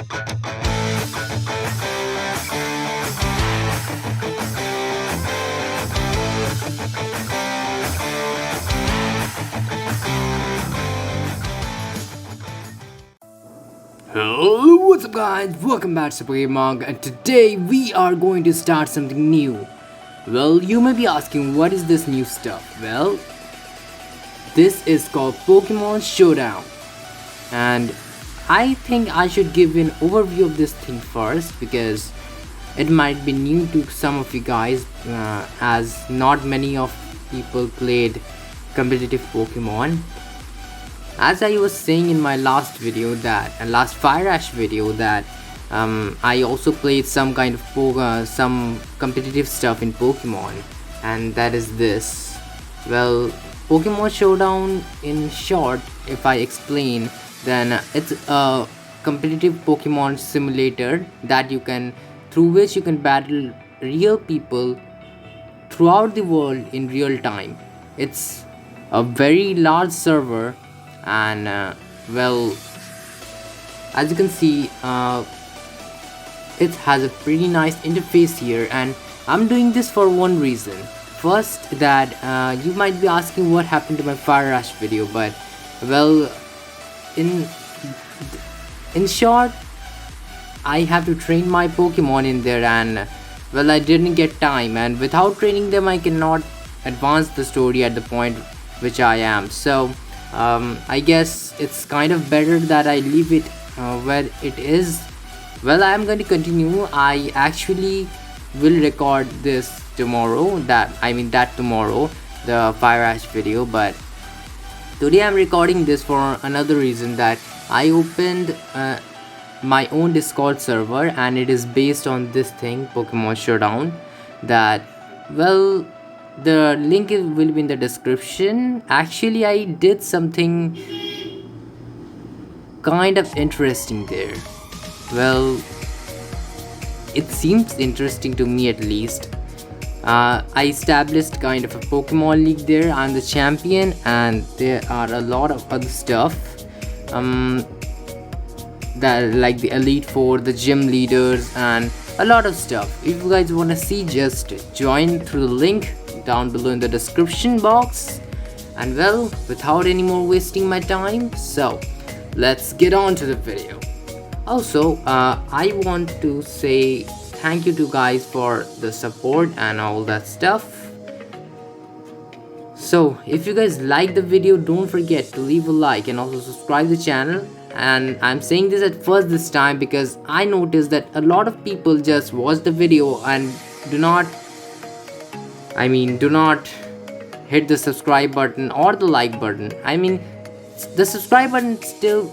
Hello, what's up guys, welcome back to SuperGamingManga, and today we are going to start something new. Well, you may be asking, what is this new stuff? Well, this is called Pokémon Showdown, and I think I should give an overview of this thing first because it might be new to some of you guys, as not many of people played competitive Pokemon. As I was saying in my last video, last Fire Ash video, that I also played some kind of some competitive stuff in Pokemon, and that is this. Well, Pokemon Showdown, in short, if I explain, then it's a competitive Pokemon simulator through which you can battle real people throughout the world in real time. It's a very large server, and well, as you can see, it has a pretty nice interface here, and I'm doing this for one reason. First, that you might be asking what happened to my Fire Rush video, but well, in short, I have to train my Pokemon in there, and well, I didn't get time, and without training them I cannot advance the story at the point which I am. So I guess it's kind of better that I leave it where it is. Well, I am going to continue. I actually will record this tomorrow, tomorrow, the Fire Ash video, but today I'm recording this for another reason, that I opened my own Discord server, and it is based on this thing, Pokemon Showdown. That, well, the link will be in the description. Actually, I did something kind of interesting there. Well, it seems interesting to me, at least. I established kind of a Pokemon League there. I'm the champion, and there are a lot of other stuff, that like the Elite Four, the gym leaders, and a lot of stuff. If you guys want to see, just join through the link down below in the description box. And well, without any more wasting my time, so let's get on to the video. Also, I want to say thank you to guys for the support and all that stuff. So if you guys like the video, don't forget to leave a like and also subscribe the channel. And I'm saying this at first this time because I noticed that a lot of people just watch the video and do not hit the subscribe button or the like button. The subscribe button, still,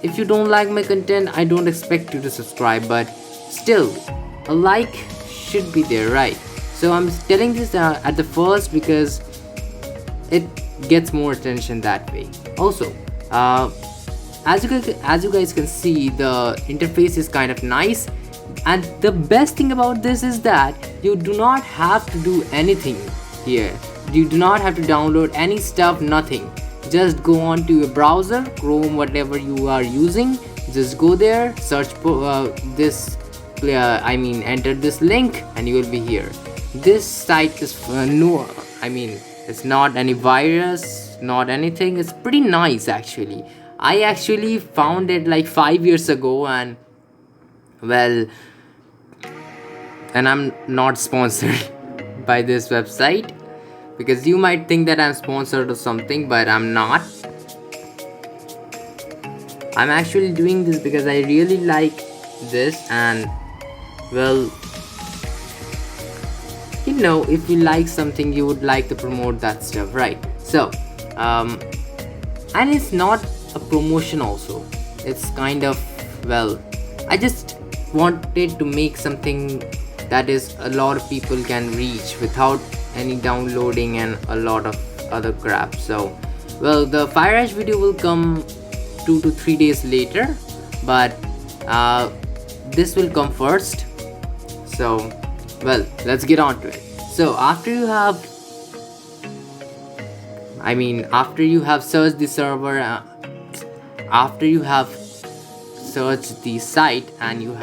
if you don't like my content, I don't expect you to subscribe, but still a like should be there, right? So I'm telling this at the first because it gets more attention that way. Also, as you guys can see, the interface is kind of nice, and the best thing about this is that you do not have to do anything here. You do not have to download any stuff, nothing. Just go on to your browser, Chrome, whatever you are using. Just go there, search enter this link, and you will be here. This site is it's not any virus, not anything. It's pretty nice actually. I actually found it like 5 years ago, and well, and I'm not sponsored by this website, because you might think that I'm sponsored or something, but I'm not. I'm actually doing this because I really like this, and well, you know, if you like something, you would like to promote that stuff, right? So and it's not a promotion also. It's kind of, well, I just wanted to make something that is a lot of people can reach without any downloading and a lot of other crap. So well, the Fire Ash video will come 2 to 3 days later, but this will come first. So well, let's get on to it. So after you have searched the server, after you have search the site and you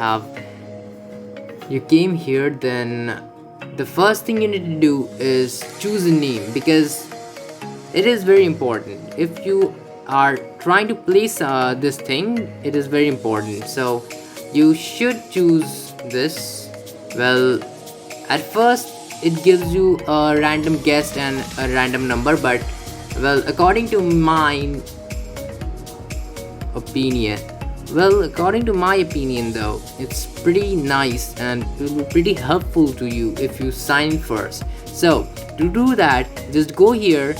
came here, then the first thing you need to do is choose a name, because it is very important. If you are trying to place this thing, it is very important. So you should choose this. Well, at first it gives you a random guest and a random number, but well, according to my opinion though, it's pretty nice and it will be pretty helpful to you if you sign in first. So to do that, just go here,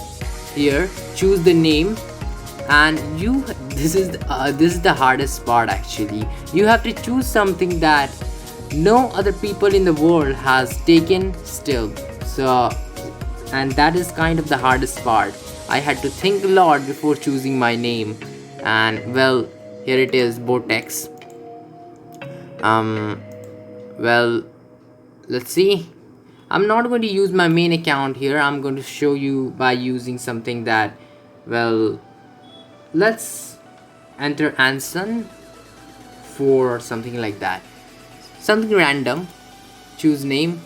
choose the name, and this is the hardest part actually. You have to choose something that no other people in the world has taken still. So, and that is kind of the hardest part. I had to think a lot before choosing my name, and well, here it is, Vortex. Well, let's see. I'm not going to use my main account here. I'm going to show you by using something that, well, let's enter Anson for something like that. Something random. Choose name.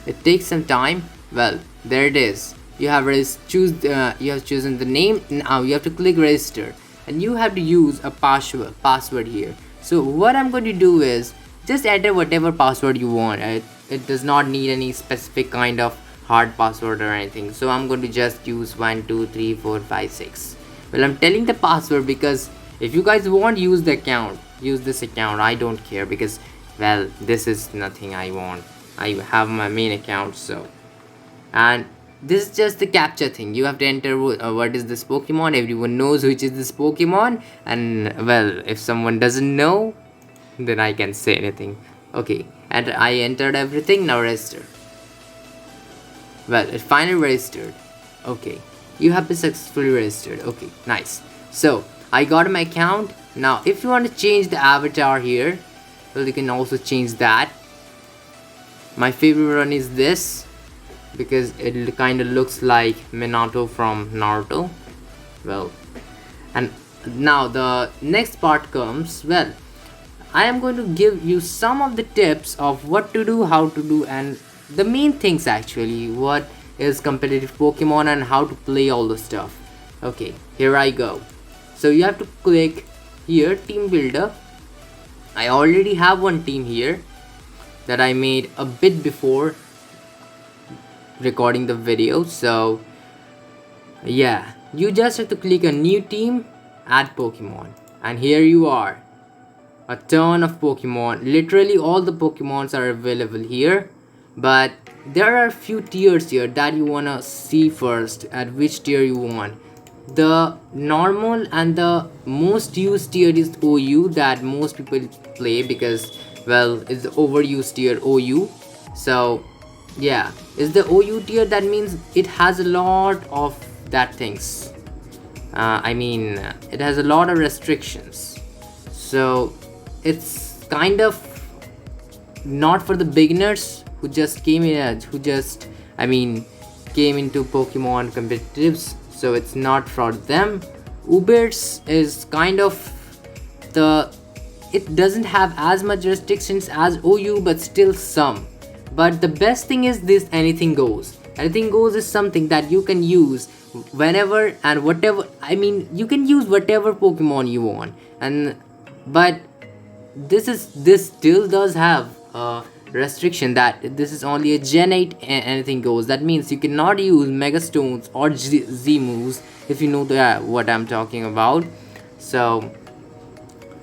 It takes some time. Well, there it is. You have chosen the name. Now you have to click register, and you have to use a password here. So what I'm going to do is just enter whatever password you want. It does not need any specific kind of hard password or anything. So I'm going to just use 1 2 3 4 5 6. Well, I'm telling the password because if you guys want, use this account. I don't care, because well, this is nothing I want. I have my main account. So, and this is just the captcha thing. You have to enter what is this Pokemon. Everyone knows which is this Pokemon, and well, if someone doesn't know, then I can say anything. Okay, and I entered everything. Now register. Well, it finally registered. Okay, you have been successfully registered. Okay, nice. So I got my account. Now if you want to change the avatar here, well, you can also change that. My favorite one is this, because it kind of looks like Minato from Naruto. Well, and now the next part comes. Well, I am going to give you some of the tips of what to do, how to do, and the main things actually, what is competitive Pokemon and how to play all the stuff. Okay, here I go. So you have to click here, team builder. I already have one team here that I made a bit before recording the video. So yeah, you just have to click a new team, add Pokemon, and here you are. A ton of Pokemon. Literally all the Pokemons are available here, but there are a few tiers here that you wanna see first, at which tier you want. The normal and the most used tier is OU, that most people play because, well, it's the overused tier, OU. So yeah, it's the OU tier. That means it has a lot of that things. I mean, it has a lot of restrictions. So it's kind of not for the beginners who just came in, came into Pokemon competitives. So it's not for them. Ubers is kind of it doesn't have as much restrictions as OU, but still some. But the best thing is this anything goes. Anything goes is something that you can use whenever and whatever. I mean, you can use whatever Pokemon you want, but this still does have a restriction that this is only a Gen 8 anything goes. That means you cannot use Mega Stones or Z moves, if you know what I'm talking about. So,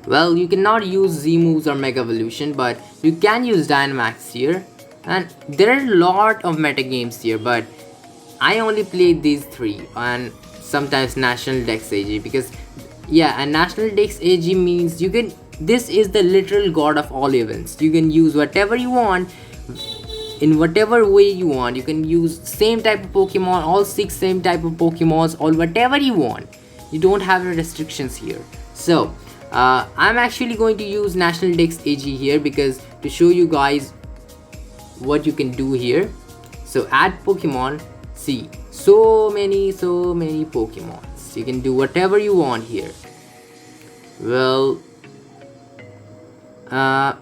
well, you cannot use Z moves or Mega Evolution, but you can use Dynamax here. And there are a lot of metagames here, but I only played these three, and sometimes National Dex AG, because yeah, and National Dex AG means you can, this is the literal god of all events. You can use whatever you want, in whatever way you want. You can use same type of Pokemon, all 6 same type of Pokemons, or whatever you want. You don't have any restrictions here. So I'm actually going to use National Dex AG here, because to show you guys what you can do here. So add Pokemon. See, so many Pokemons. You can do whatever you want here. Well, uh,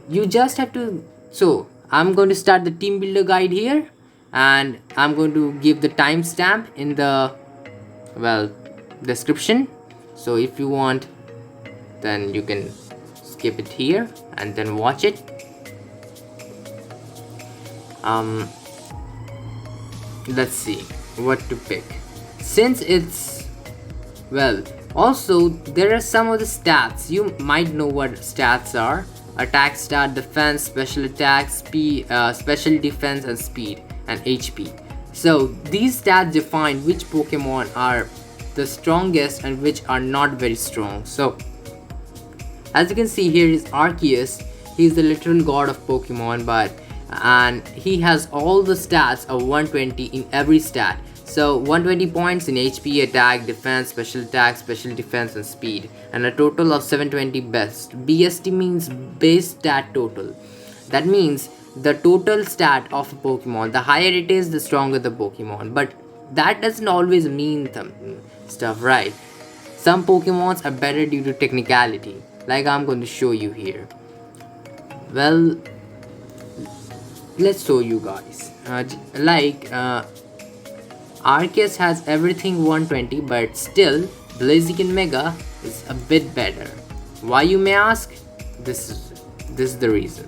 you just have to. So I'm going to start the team builder guide here, and I'm going to give the timestamp in the, well, description. So if you want, then you can skip it here and then watch it. Let's see what to pick, since it's, well, also there are some of the stats. You might know what stats are: attack stat, defense, special attack, speed, special defense, and speed, and HP. So these stats define which Pokemon are the strongest and which are not very strong. So as you can see, here is Arceus. He's the literal god of Pokemon, and he has all the stats of 120 in every stat. So 120 points in HP, attack, defense, special attack, special defense, and speed, and a total of 720 best. BST means base stat total. That means the total stat of a Pokemon. The higher it is, the stronger the Pokemon. But that doesn't always mean stuff, right? Some Pokemons are better due to technicality, like I'm going to show you here. Well, let's show you guys. Arceus has everything 120, but still Blaziken Mega is a bit better. Why, you may ask? This is the reason.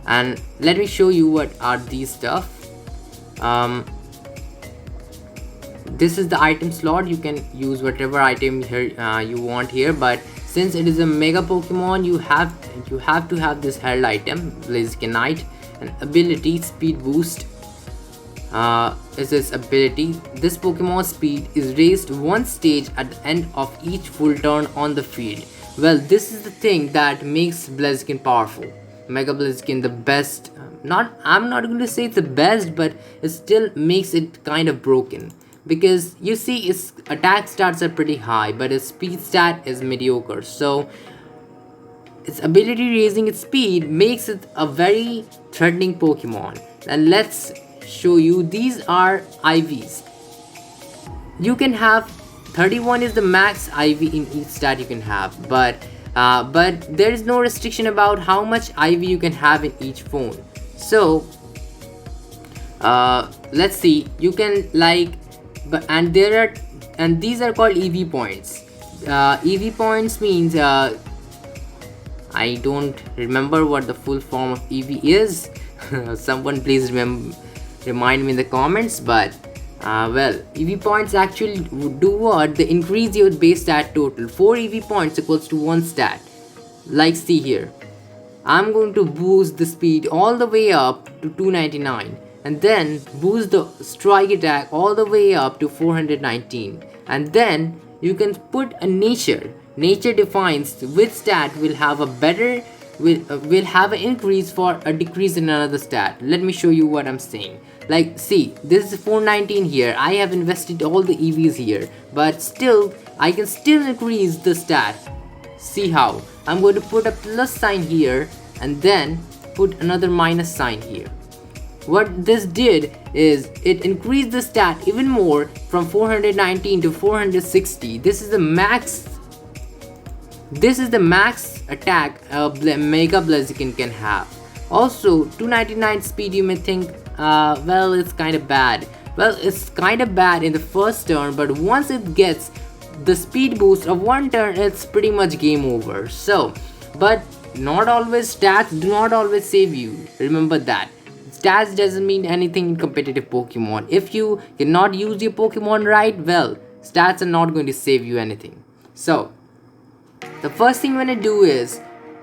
And let me show you what are these stuff. This is the item slot. You can use whatever item here you want here, but since it is a mega Pokemon, you have to have this held item, Blazikenite. An ability, speed boost, is this ability. This Pokemon's speed is raised one stage at the end of each full turn on the field. Well, this is the thing that makes Blaziken powerful. Mega Blaziken the best. I'm not going to say it's the best, but it still makes it kind of broken, because you see its attack stats are pretty high, but its speed stat is mediocre. So its ability raising its speed makes it a very threatening Pokemon. And let's show you, these are IVs. You can have 31 is the max IV in each stat you can have, but there is no restriction about how much IV you can have in each phone. So let's see, you can and these are called EV points. EV points means I don't remember what the full form of EV is. Someone please remind me in the comments. But well, EV points actually do what? They increase your base stat total. 4 EV points equals to 1 stat. Like, see here, I'm going to boost the speed all the way up to 299, and then boost the strike attack all the way up to 419, and then you can put a nature. Nature defines which stat will have a better, will have an increase for a decrease in another stat. Let me show you what I'm saying. Like, see, this is 419 here. I have invested all the EVs here, but still I can still increase the stat. See how? I'm going to put a plus sign here and then put another minus sign here. What this did is it increased the stat even more from 419 to 460. This is the max attack a Mega Blaziken can have. Also, 299 speed, you may think, well, it's kind of bad. Well, it's kind of bad in the first turn, but once it gets the speed boost of one turn, it's pretty much game over. So, but not always, stats do not always save you. Remember that. Stats doesn't mean anything in competitive Pokemon. If you cannot use your Pokemon right, well, stats are not going to save you anything. So, the first thing I'm going to do is,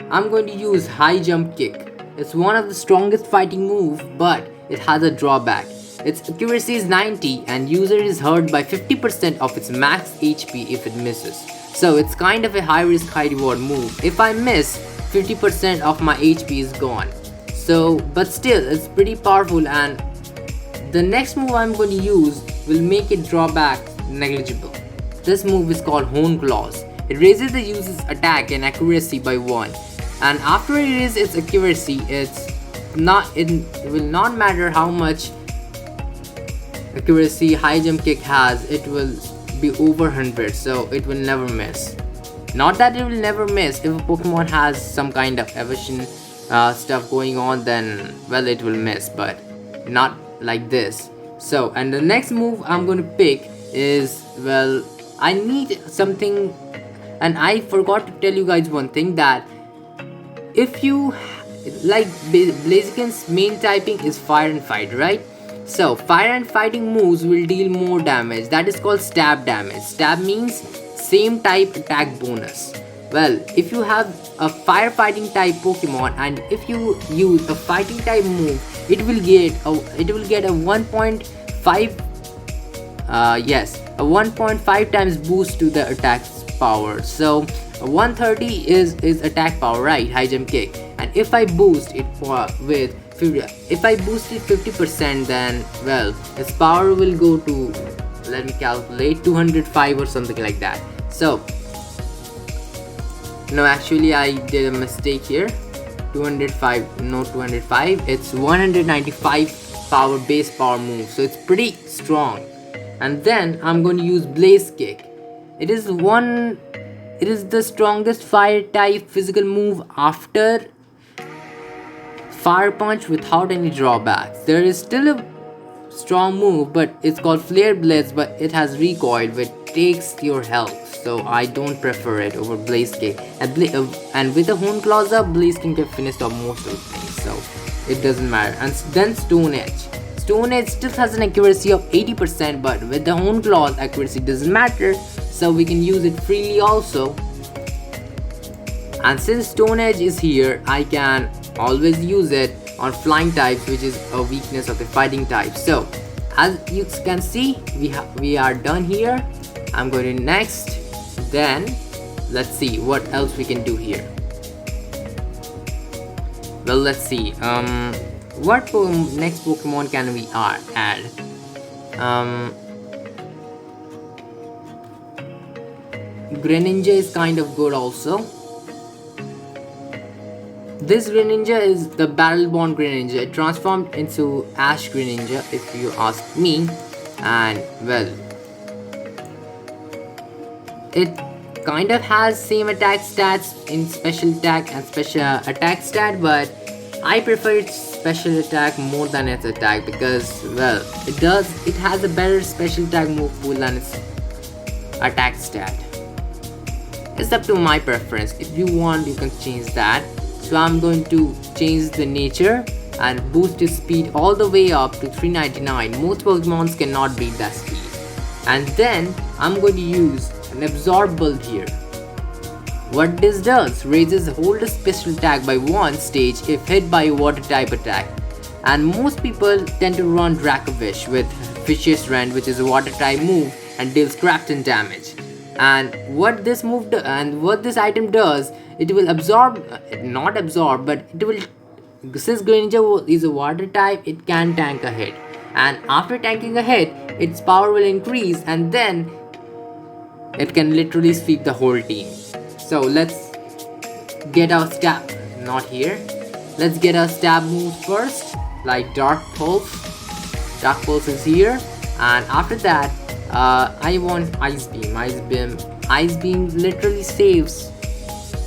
I'm going to use High Jump Kick. It's one of the strongest fighting moves, but it has a drawback. Its accuracy is 90 and user is hurt by 50% of its max HP if it misses. So it's kind of a high risk, high reward move. If I miss, 50% of my HP is gone. So, but still, it's pretty powerful, and the next move I'm going to use will make it drawback negligible. This move is called Hone Claws. It raises the user's attack and accuracy by 1, and after it raises its accuracy, it will not matter how much accuracy High Jump Kick has, it will be over 100, so it will never miss. Not that it will never miss. If a Pokemon has some kind of evasion stuff going on, then well, it will miss, but not like this. So, and the next move I'm going to pick is, well, I need something, and I forgot to tell you guys one thing, that if you like, Blaziken's main typing is fire and fight, right? So fire and fighting moves will deal more damage. That is called stab damage. Stab means same type attack bonus. Well, if you have a firefighting type Pokemon and if you use a fighting type move, it will get a 1.5 a 1.5 times boost to the attack power. So 130 is attack power, right? High jump kick. And if I boost it with 50%, then well, its power will go to, let me calculate, 205 or something like that. So no, actually I did a mistake here. 205, no, 205, it's 195 power base power move, so it's pretty strong. And then I'm going to use Blaze Kick. It is the strongest fire type physical move after Fire Punch without any drawbacks. There is still a strong move, but it's called Flare Blitz, but it has recoil which takes your health, so I don't prefer it over Blaze Kick. And with the Horn Claws up, Blaze Kick can finish off most of the things, so it doesn't matter. And then Stone Edge. Stone Edge still has an accuracy of 80%, but with the Horn Claws, accuracy doesn't matter, so we can use it freely also. And since Stone Edge is here, I can always use it on flying types, which is a weakness of the fighting type. So as you can see, we are done here. I'm going to next. Then let's see what else we can do here. Well, let's see. What next Pokemon can we add? Greninja is kind of good also. This Greninja is the Battle-Born Greninja. It transformed into Ash Greninja, if you ask me. And well, it kind of has same attack stats in special attack and special attack stat, but I prefer its special attack more than its attack, because well, it has a better special attack move pool than its attack stat. It's up to my preference. If you want, you can change that. So I'm going to change the nature and boost its speed all the way up to 399. Most Pokemons cannot beat that speed. And then I'm going to use an Absorb build here. What this does, raises the holder special attack by 1 stage if hit by a water type attack. And most people tend to run Dracovish with Vicious Rend, which is a water type move and deals crap-ton damage. And what this item does, it will absorb, not absorb, but it will, since Greninja is a water type, it can tank a hit. And after tanking a hit, its power will increase, and then it can literally sweep the whole team. So let's get our stab, not here. Let's get our stab moves first, like Dark Pulse. Dark Pulse is here, and after that, I want Ice Beam. Ice Beam literally saves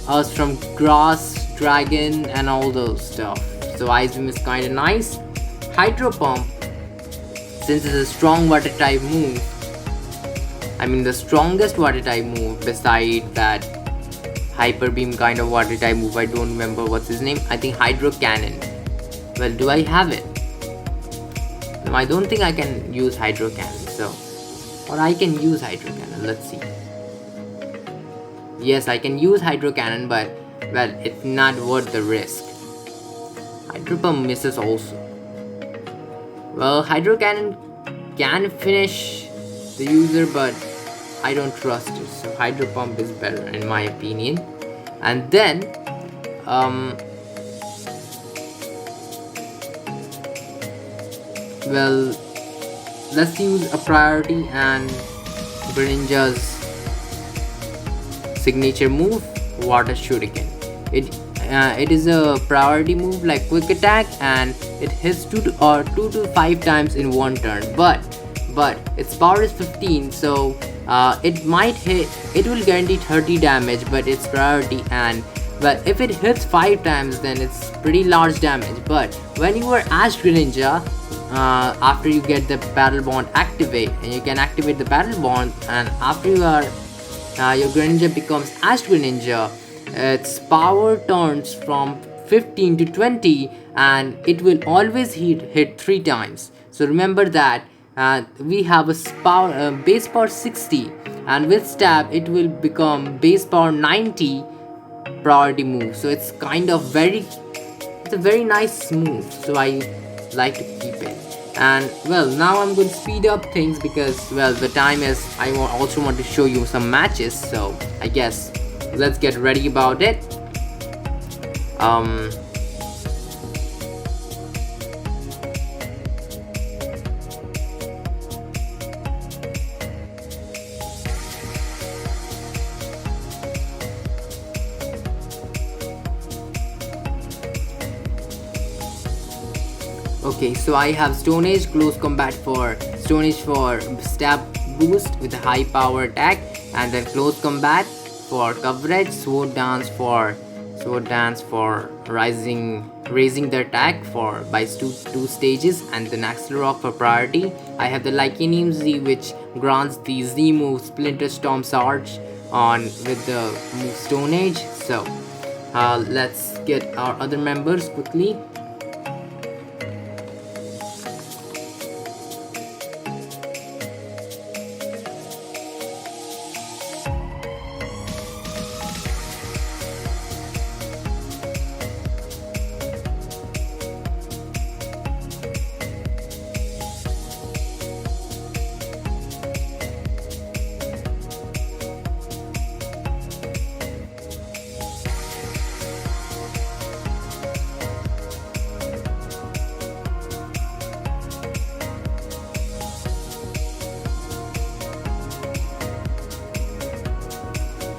us from Grass, Dragon, and all those stuff. So Ice Beam is kinda nice. Hydro Pump, since it's a strong water type move, I mean the strongest water type move beside that Hyper Beam kind of water type move, I don't remember what's his name. I think Hydro Cannon. Well, do I have it? No, I don't think I can use Hydro Cannon, so, or I can use Hydro Cannon, let's see. Yes, I can use Hydro Cannon, but well, it's not worth the risk. Hydro Pump misses also. Well, Hydro Cannon can finish the user, but I don't trust it, so Hydro Pump is better in my opinion. And then well, let's use a priority and Greninja's signature move, Water Shuriken. It is a priority move like Quick Attack, and it hits 2 to 5 times in one turn. But but its power is 15, so it might hit, it will guarantee 30 damage, but it's priority. And well, if it hits 5 times, then it's pretty large damage. But when you are Ash Greninja, after you get the battle bond activate, and you can activate the battle bond, and after you are your Greninja becomes Ash Greninja, its power turns from 15 to 20, and it will always hit 3 times. So remember that. We have a base power 60, and with stab it will become base power 90 priority move. So it's kind of it's a very nice move, so I like to keep it. And well, now I'm going to speed up things because well, the time is, I also want to show you some matches, so I guess let's get ready about it. Okay, so I have Stone Age Close Combat for Stone Age for stab boost with a high power attack, and then Close Combat for coverage, Sword Dance for raising the attack for by two stages, and then Axle Rock for priority. I have the Lycanium Z, which grants the Z move Splinter Storm Charge on with the move Stone Age. So let's get our other members quickly.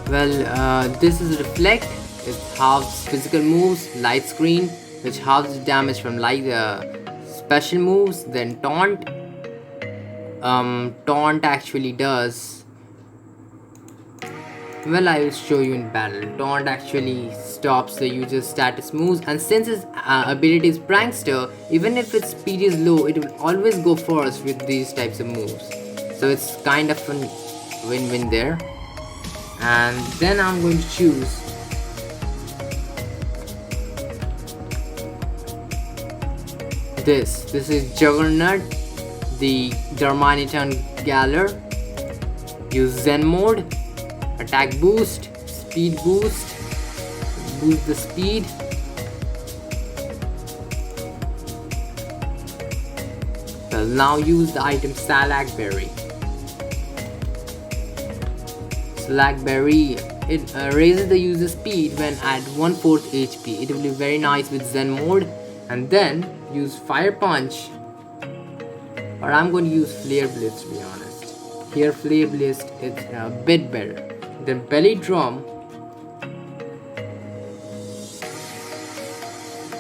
Well, this is Reflect. It halves physical moves. Light Screen, which halves the damage from special moves. Then Taunt. Taunt actually does, well, I will show you in battle. Taunt actually stops the user's status moves, and since its ability is Prankster, even if its speed is low, it will always go first with these types of moves. So it's kind of a win-win there. And then I'm going to choose this is Juggernaut, the Darmanitan Galar. Use Zen mode, attack boost, speed boost the speed. Well, now use the item Salak Berry. Slackberry, it raises the user speed when at 1/4 HP. It will be very nice with Zen mode. And then use Fire Punch, or I'm going to use Flare Blitz to be honest. Here Flare Blitz is a bit better. Then Belly Drum,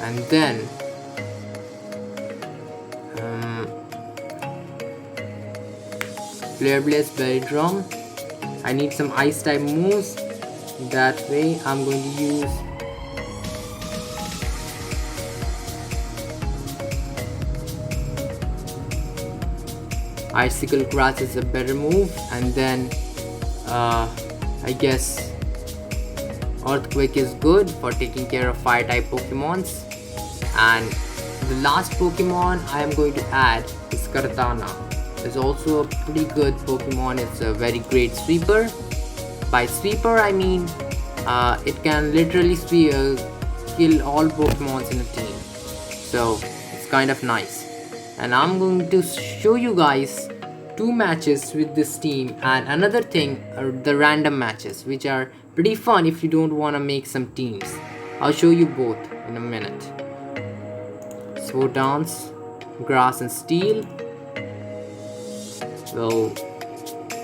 and then Flare Blitz, Belly Drum. I need some ice type moves. That way I'm going to use Icicle Grass is a better move, and then I guess Earthquake is good for taking care of fire type Pokemons. And the last Pokemon I am going to add is Kartana. It's also a pretty good Pokemon. It's a very great sweeper. By sweeper I mean it can literally kill all Pokemons in a team. So it's kind of nice. And I'm going to show you guys 2 matches with this team, and another thing are the random matches, which are pretty fun if you don't want to make some teams. I'll show you both in a minute. Sword Dance, Grass and Steel. Well,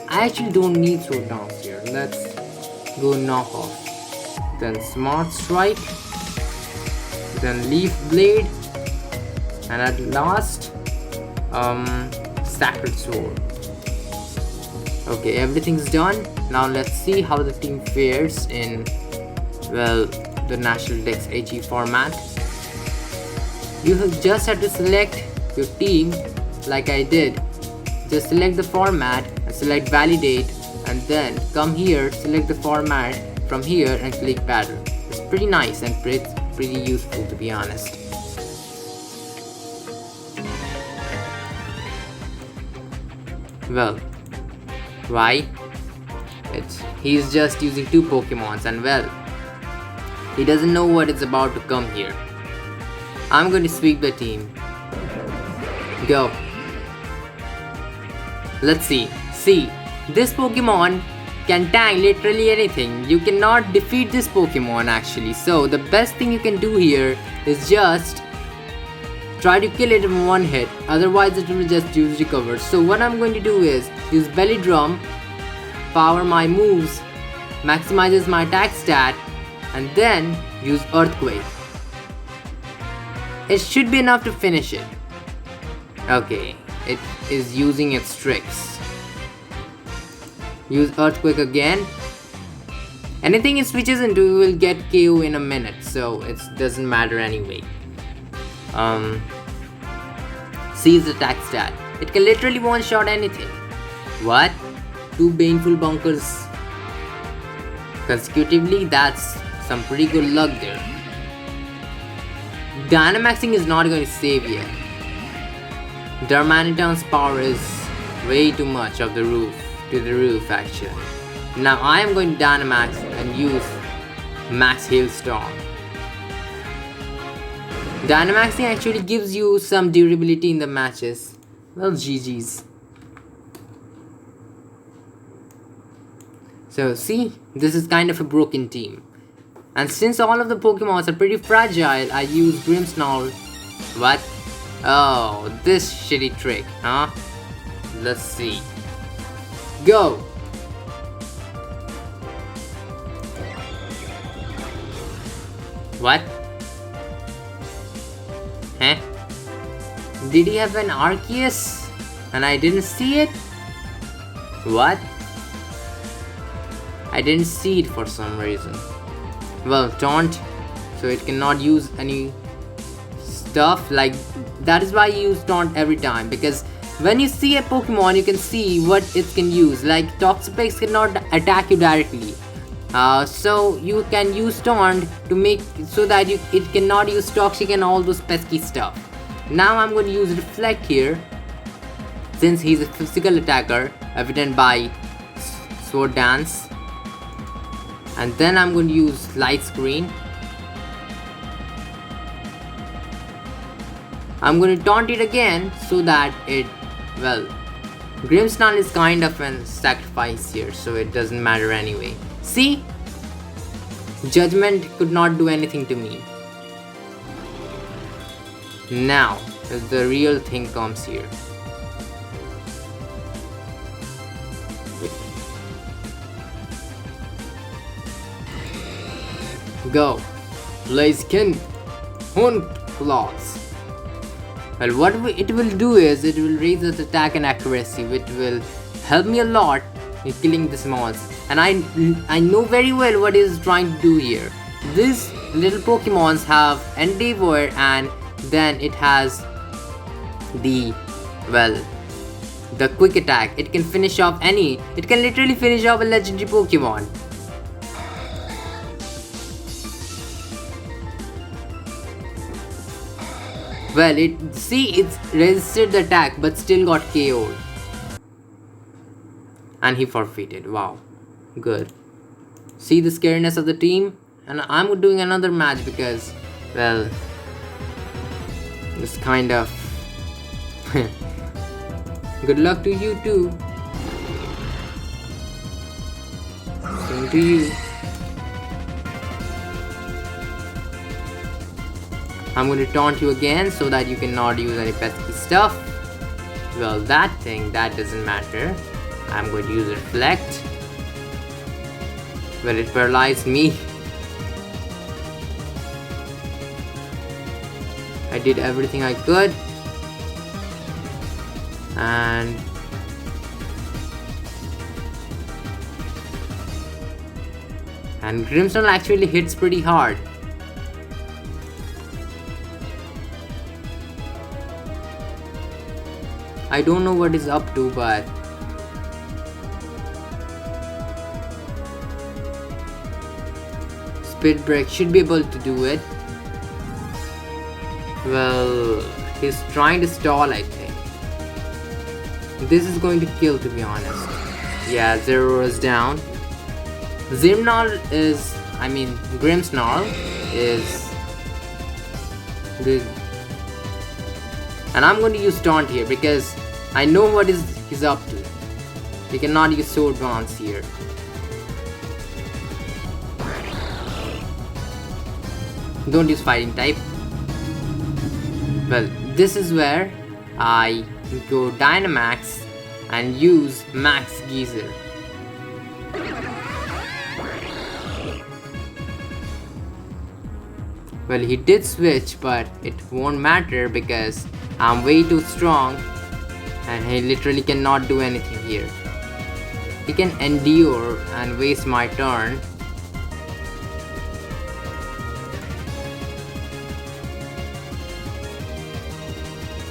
I actually don't need Sword Dance here. Let's go Knock Off. Then Smart Strike. Then Leaf Blade. And at last, Sacred Sword. Okay, everything's done. Now let's see how the team fares in, well, the National Dex HE format. You just have to select your team like I did. Just select the format and select validate, and then come here, select the format from here and click battle. It's pretty nice and pretty useful, to be honest. Well, why? He's just using 2 Pokemons, and well, he doesn't know what is about to come here. I'm going to sweep the team. Go. Let's see. See, this Pokemon can tank literally anything. You cannot defeat this Pokemon actually. So the best thing you can do here is just try to kill it in one hit. Otherwise it will just use recover. So what I'm going to do is use Belly Drum, power my moves, maximizes my attack stat, and then use Earthquake. It should be enough to finish it. Okay, it is using its tricks. Use Earthquake again. Anything it switches into will get KO in a minute, so it doesn't matter anyway. See its attack stat. It can literally one-shot anything. What? 2 Baneful Bunkers consecutively? That's some pretty good luck there. Dynamaxing is not going to save yet. Darmanitan's power is way too much to the roof actually. Now I am going to Dynamax and use Max Hailstorm. Dynamaxing actually gives you some durability in the matches. Well, GG's. So see, this is kind of a broken team. And since all of the Pokemons are pretty fragile, I use Grimmsnarl. What? Oh, this shitty trick, huh? Let's see. Go! What? Huh? Did he have an Arceus? And I didn't see it? What? I didn't see it for some reason. Well, taunt, so it cannot use any stuff like that. Is why you use taunt every time, because when you see a Pokemon you can see what it can use. Like Toxapex cannot attack you directly, so you can use taunt to make so that it cannot use toxic and all those pesky stuff. Now I'm going to use Reflect here, since he's a physical attacker, evident by Sword Dance. And then I'm going to use Light Screen. I'm going to taunt it again so that it, well, Grimmsnarl is kind of a sacrifice here, so it doesn't matter anyway. See? Judgment could not do anything to me. Now, the real thing comes here. Go. Blaziken. Hunt Claws. Well, what it will do is, it will raise its attack and accuracy, which will help me a lot in killing this monster. And I know very well what it is trying to do here. These little Pokemons have Endeavor, and then it has the, well, the quick attack. It can finish off it can literally finish off a legendary Pokemon. Well, it's resisted the attack but still got KO'd. And he forfeited. Wow. Good. See the scariness of the team? And I'm doing another match because, well, it's kind of good luck to you too. Same to you. I'm going to taunt you again so that you cannot use any pesky stuff. Well, that doesn't matter. I'm going to use Reflect. Well, it paralyzed me. I did everything I could. And Grimmsnarl actually hits pretty hard. I don't know what is up to, but Speed Break should be able to do it. Well, he's trying to stall, I think. This is going to kill, to be honest. Yeah, 0 is down. Grimmsnarl is good. And I'm going to use Taunt here because I know what he's up to. He cannot use Sword Dance here. Don't use Fighting type. Well, this is where I go Dynamax and use Max Geyser. Well, he did switch, but it won't matter because I'm way too strong and he literally cannot do anything here. He can endure and waste my turn.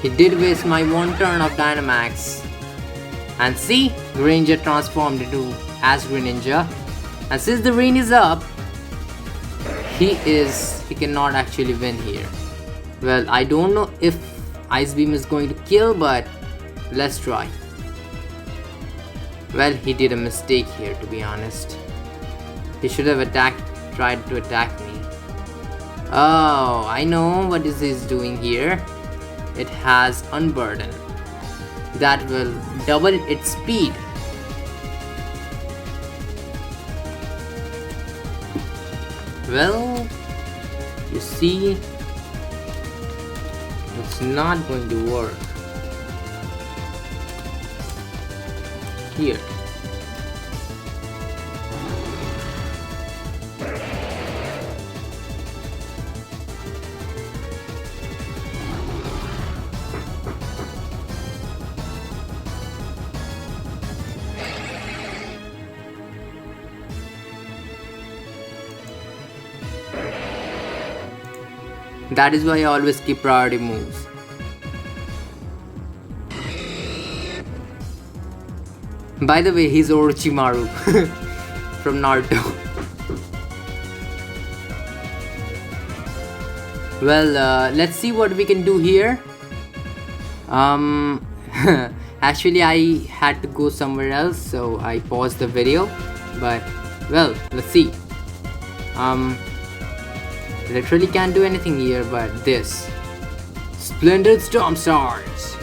He did waste my one turn of Dynamax. And see, Greninja transformed into as Greninja. And since the rain is up, he cannot actually win here. Well, I don't know if Ice Beam is going to kill, but let's try. Well, he did a mistake here, to be honest. He should have tried to attack me. Oh, I know what this is doing here. It has Unburden. That will double its speed. Well, you see, it's not going to work. Here. That is why I always keep priority moves. By the way, he's Orochimaru from Naruto. Well, let's see what we can do here. Actually, I had to go somewhere else, so I paused the video. But, well, let's see. Literally can't do anything here but this. Splendid Storm Stars.